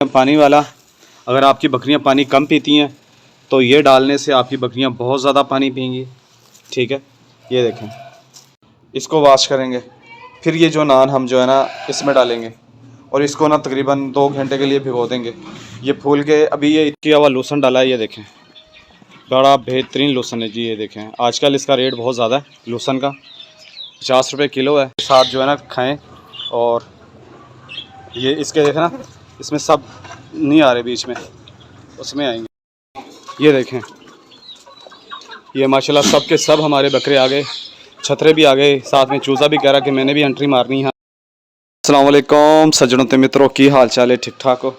पानी वाला। अगर आपकी बकरियां पानी कम पीती हैं तो ये डालने से आपकी बकरियां बहुत ज़्यादा पानी पीएंगी। ठीक है, ये देखें, इसको वॉश करेंगे। फिर ये जो नान हम जो है ना इसमें डालेंगे और इसको ना तकरीबन 2 घंटे के लिए भिगो देंगे। ये फूल के अभी ये किया हुआ लोसन डाला है, ये देखें, बड़ा बेहतरीन लोसन है जी। ये देखें, आजकल इसका रेट बहुत ज़्यादा है लोसन का, 50 रुपये किलो है। साथ जो है ना खाएँ। और ये इसके देखें ना, इसमें सब नहीं आ रहे, बीच में उसमें आएंगे। ये देखें, ये माशाल्लाह सब के सब हमारे बकरे आ गए, छतरे भी आ गए, साथ में चूज़ा भी कह रहा कि मैंने भी एंट्री मारनी है। अस्सलाम वालेकुम सज्जनों ते मित्रों, की हाल चाल है? ठीक ठाक हो?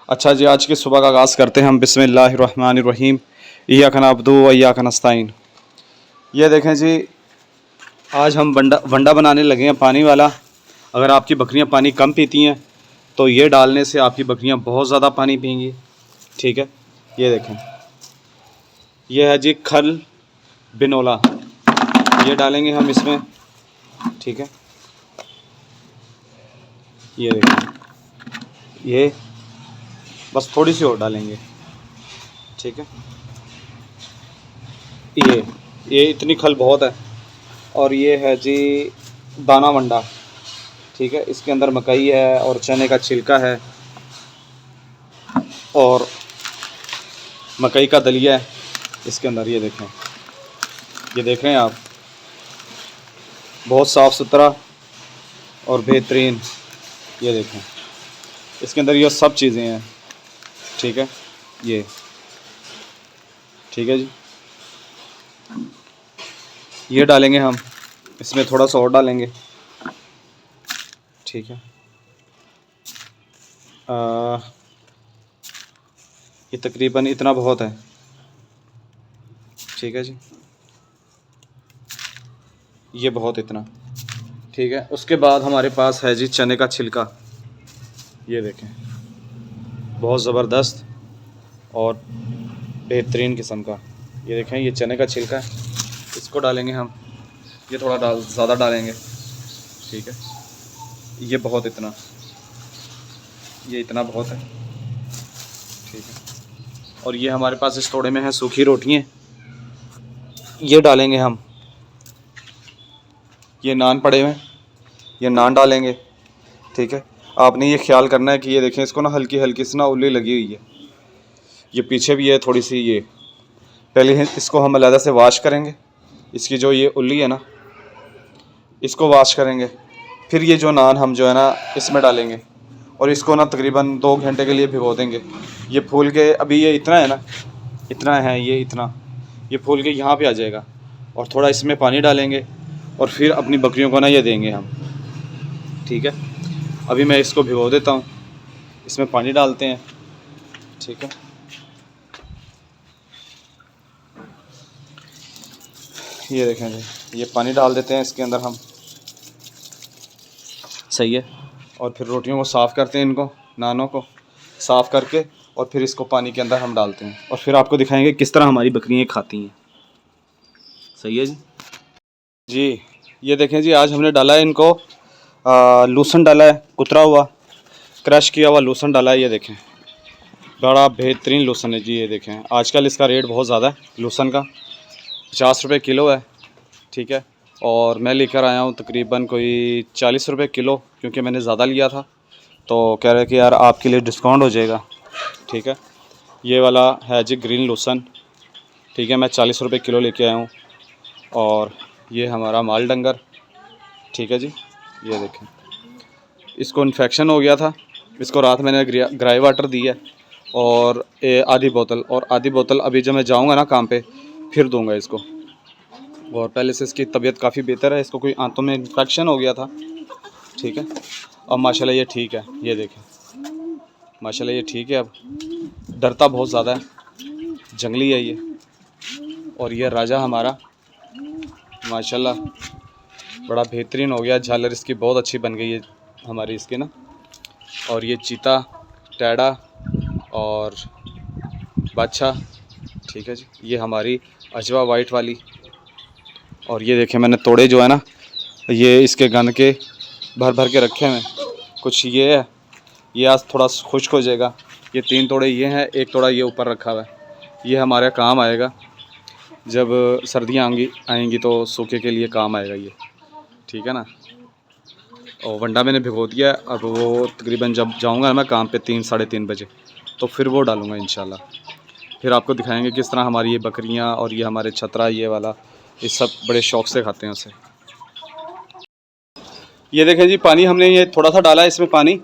अच्छा जी, आज की सुबह का आगाज़ करते हैं हम बिस्मिल्लाहिर्रहमानिर्रहीम, इय्याक नअब्दु व इय्याक नस्तईन। ये देखें जी, आज हम वंडा बनाने लगे हैं पानी वाला। अगर आपकी बकरियां पानी कम पीती हैं तो ये डालने से आपकी बकरियां बहुत ज़्यादा पानी पीएंगी। ठीक है, ये देखें, ये है जी खल बिनोला, ये डालेंगे हम इसमें। ठीक है, ये देखें, ये बस थोड़ी सी और डालेंगे। ठीक है, ये इतनी खल बहुत है। और ये है जी दाना वंडा। ठीक है, इसके अंदर मकई है और चने का छिलका है और मकई का दलिया है इसके अंदर। ये देखें, ये देख रहे हैं आप, बहुत साफ़ सुथरा और बेहतरीन। ये देखें, इसके अंदर ये सब चीज़ें हैं। ठीक है, ये ठीक है जी, ये डालेंगे हम इसमें, थोड़ा सा और डालेंगे। ठीक है, ये तकरीबन इतना बहुत है। ठीक है जी, ये बहुत इतना। ठीक है, उसके बाद हमारे पास है जी चने का छिलका। ये देखें, बहुत ज़बरदस्त और बेहतरीन किस्म का। ये देखें, ये चने का छिलका है, इसको डालेंगे हम। ये थोड़ा ज़्यादा डालेंगे। ठीक है, ये बहुत इतना, ये इतना बहुत है। ठीक है, और ये हमारे पास इस तोड़े में है सूखी रोटियाँ, ये डालेंगे हम। ये नान पड़े हुए हैं, ये नान डालेंगे। ठीक है, आपने ये ख्याल करना है कि ये देखें, इसको ना हल्की हल्की सी ना उल्ली लगी हुई है, ये पीछे भी है थोड़ी सी। ये पहले इसको हम अलग से वॉश करेंगे, इसकी जो ये उल्ली है ना इसको वॉश करेंगे। फिर ये जो नान हम जो है ना इसमें डालेंगे और इसको ना तकरीबन 2 घंटे के लिए भिगो देंगे। ये फूल के अभी ये इतना है ना, इतना है, ये इतना, ये फूल के यहाँ पे आ जाएगा। और थोड़ा इसमें पानी डालेंगे और फिर अपनी बकरियों को ना ये देंगे हम। ठीक है, अभी मैं इसको भिगो देता हूँ, इसमें पानी डालते हैं। ठीक है, ये देखें जी, ये पानी डाल देते हैं इसके अंदर हम। सही है, और फिर रोटियों को साफ़ करते हैं, इनको नानों को साफ़ करके और फिर इसको पानी के अंदर हम डालते हैं और फिर आपको दिखाएंगे किस तरह हमारी बकरियाँ खाती हैं। सही है जी। जी, ये देखें जी, आज हमने डाला है इनको लूसन डाला है, कुतरा हुआ क्रश किया हुआ लूसन डाला है। ये देखें, बड़ा बेहतरीन लूसन है जी। ये देखें, आजकल इसका रेट बहुत ज़्यादा है लूसन का, 50 रुपये किलो है। ठीक है, और मैं लेकर आया हूँ तकरीबन कोई 40 रुपये किलो, क्योंकि मैंने ज़्यादा लिया था तो कह रहे कि यार आपके लिए डिस्काउंट हो जाएगा। ठीक है, ये वाला है जी ग्रीन लूसन। ठीक है, मैं 40 रुपये किलो लेके आया हूँ। और ये हमारा माल डंगर। ठीक है जी, ये देखें, इसको इन्फेक्शन हो गया था, इसको रात मैंने ग्राई वाटर दी है और आधी बोतल अभी जब मैं जाऊँगा ना काम पे फिर दूँगा इसको। और पहले से इसकी तबीयत काफ़ी बेहतर है, इसको कोई आंतों में इन्फेक्शन हो गया था। ठीक है, अब माशाल्लाह ये ठीक है। ये देखें, माशाल्लाह ये ठीक है। अब डरता बहुत ज़्यादा है, जंगली है ये। और ये राजा हमारा माशाल्लाह बड़ा बेहतरीन हो गया, झालर इसकी बहुत अच्छी बन गई है हमारी इसकी ना। और ये चीता, टैडा और बादशाह। ठीक है जी, ये हमारी अजवा वाइट वाली। और ये देखें, मैंने तोड़े जो है ना, ये इसके गन के भर भर के रखे हुए हैं। कुछ ये है ये आज थोड़ा खुश्क हो जाएगा। ये 3 तोड़े ये हैं, 1 तोड़ा ये ऊपर रखा हुआ है। ये हमारे काम आएगा जब सर्दियाँ आएंगी तो सूखे के लिए काम आएगा ये, ठीक है ना। और वंडा मैंने भिगो दिया। अब वो तकरीबन जब जाऊंगा मैं काम पे 3 साढ़े 3 बजे तो फिर वो डालूंगा इंशाल्लाह। फिर आपको दिखाएंगे किस तरह हमारी ये बकरियां और ये हमारे छतरा ये वाला ये सब बड़े शौक़ से खाते हैं उसे। ये देखें जी, पानी हमने ये थोड़ा सा डाला है इसमें पानी,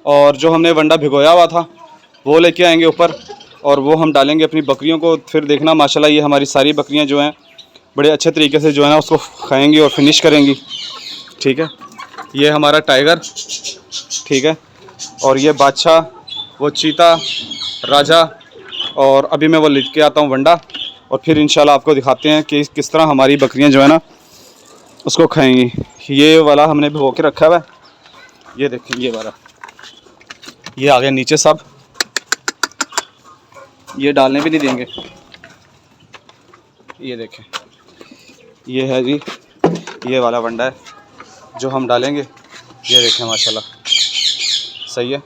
और जो हमने वंडा भिगोया हुआ था वो लेके आएंगे ऊपर और वो हम डालेंगे अपनी बकरियों को। फिर देखना माशाल्लाह ये हमारी सारी बकरियां जो हैं बड़े अच्छे तरीके से जो है ना उसको खाएंगी और फिनिश करेंगी, ठीक है। ये हमारा टाइगर, ठीक है, और ये बादशाह, वो चीता, राजा, और अभी मैं वो लेके आता हूँ वंडा और फिर इंशाल्लाह आपको दिखाते हैं कि किस तरह हमारी बकरियां जो है ना उसको खाएंगी। ये वाला हमने भिगो के रखा हुआ है, ये देखें ये वाला, ये आ गया नीचे सब, ये डालने भी नहीं देंगे। ये देखें ये है जी, ये वाला वंडा है जो हम डालेंगे। ये देखें माशाल्लाह सही है।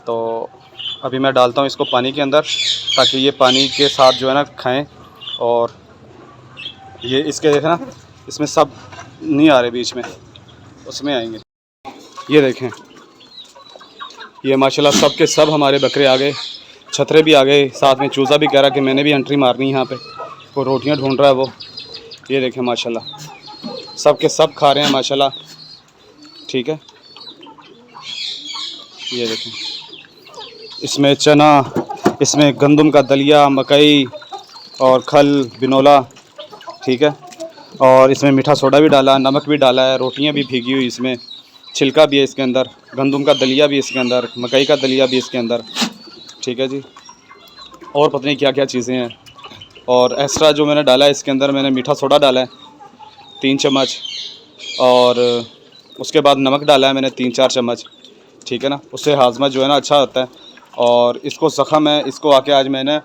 तो अभी मैं डालता हूँ इसको पानी के अंदर ताकि ये पानी के साथ जो है ना खाएं। और ये इसके देखना इसमें सब नहीं आ रहे बीच में, उसमें आएंगे। ये देखें ये माशाल्लाह सब के सब हमारे बकरे आ गए, छतरे भी आ गए, साथ में चूज़ा भी कह रहा कि मैंने भी एंट्री मारनी है यहाँ पे, वो रोटियाँ ढूंढ रहा है वो। ये देखें माशाल्लाह सब के सब खा रहे हैं माशाल्लाह, ठीक है। ये देखें इसमें चना, इसमें गंदम का दलिया, मकई और खल बिनोला, ठीक है, और इसमें मीठा सोडा भी डाला, नमक भी डाला है, रोटियां भी भीगी हुई, इसमें छिलका भी है इसके अंदर, गंदम का दलिया भी इसके अंदर, मकई का दलिया भी इसके अंदर, ठीक है जी। और पता नहीं क्या क्या चीज़ें हैं। और एक्स्ट्रा जो मैंने डाला है इसके अंदर, मैंने मीठा सोडा डाला है 3 चम्मच, और उसके बाद नमक डाला है मैंने 3-4 चम्मच, ठीक है ना। उससे हाजमा जो है ना अच्छा होता है। और इसको ज़ख़म है, इसको आके आज मैंने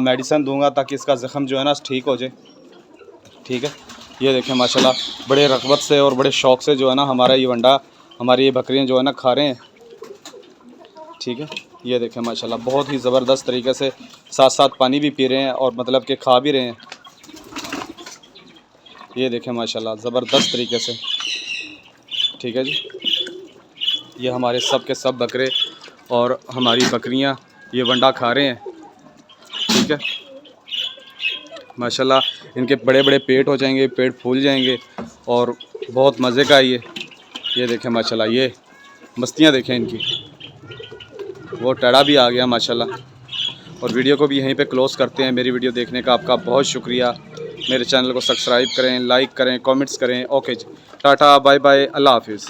मेडिसिन दूंगा ताकि इसका ज़ख़म जो है ना ठीक हो जाए, ठीक है। ये देखें माशाल्लाह बड़े रग़बत से और बड़े शौक़ से जो है ना हमारा ये वंडा, हमारी ये बकरियां जो है ना खा रहे हैं, ठीक है। ये देखें माशाल्लाह बहुत ही ज़बरदस्त तरीके से, साथ साथ पानी भी पी रहे हैं और मतलब कि खा भी रहे हैं। ये देखें माशाल्लाह ज़बरदस्त तरीके से, ठीक है जी। ये हमारे सब के सब बकरे और हमारी बकरियां ये वंडा खा रहे हैं, ठीक है। माशाल्लाह इनके बड़े बड़े पेट हो जाएंगे, पेट फूल जाएंगे और बहुत मज़े का ये देखें माशाल्लाह, ये मस्तियाँ देखें इनकी। वो टेढ़ा भी आ गया माशाल्लाह। और वीडियो को भी यहीं पे क्लोज़ करते हैं। मेरी वीडियो देखने का आपका बहुत शुक्रिया। मेरे चैनल को सब्सक्राइब करें, लाइक करें, कमेंट्स करें। ओके जी, टाटा बाय बाय, अल्लाह हाफिज़।